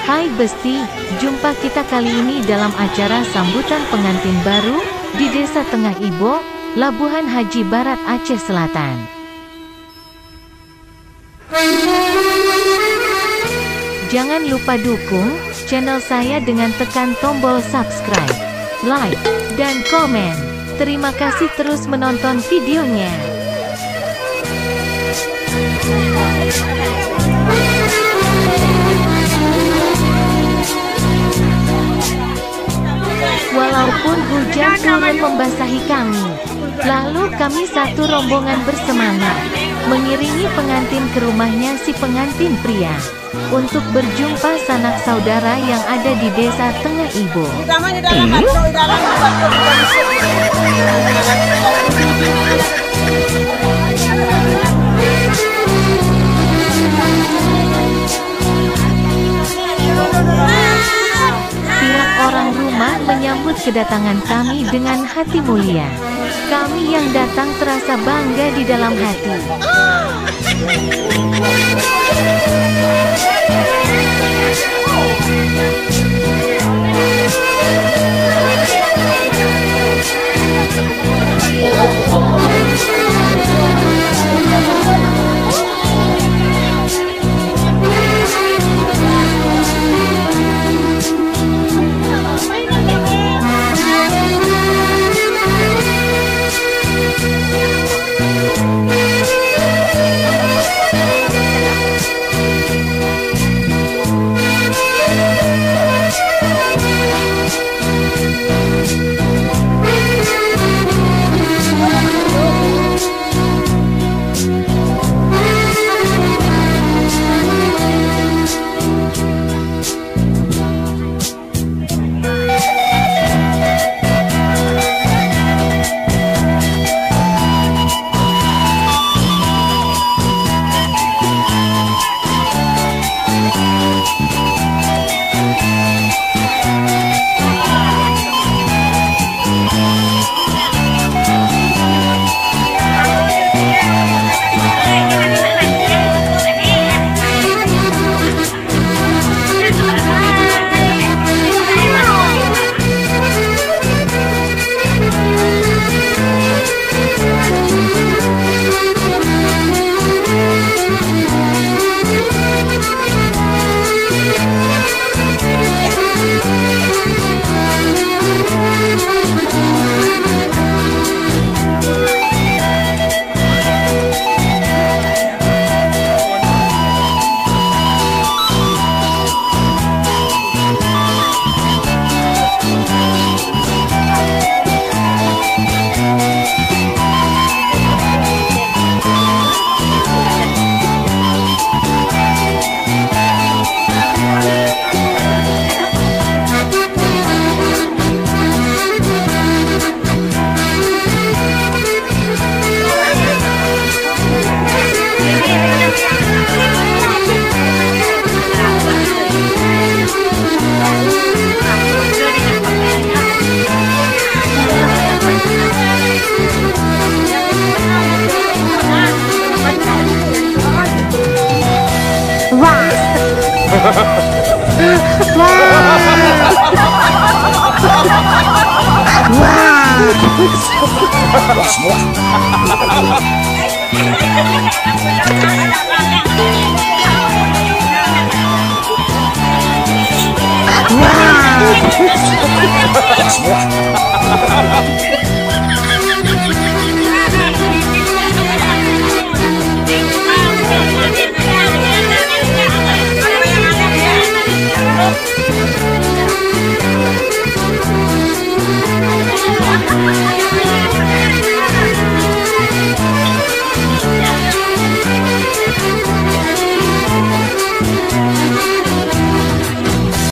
Hai Besti, jumpa kita kali ini dalam acara sambutan pengantin baru di Desa Tengah Ibo, Labuhan Haji Barat, Aceh Selatan. Jangan lupa dukung channel saya dengan tekan tombol subscribe, like, dan komen. Terima kasih terus menonton videonya. Walaupun hujan turun membasahi kami, lalu kami satu rombongan bersemangat mengiringi pengantin ke rumahnya si pengantin pria untuk berjumpa sanak saudara yang ada di Desa Tengah Ibo. Pihak orang rumah menyambut kedatangan kami dengan hati mulia. Kami yang datang terasa bangga di dalam hati. Wow.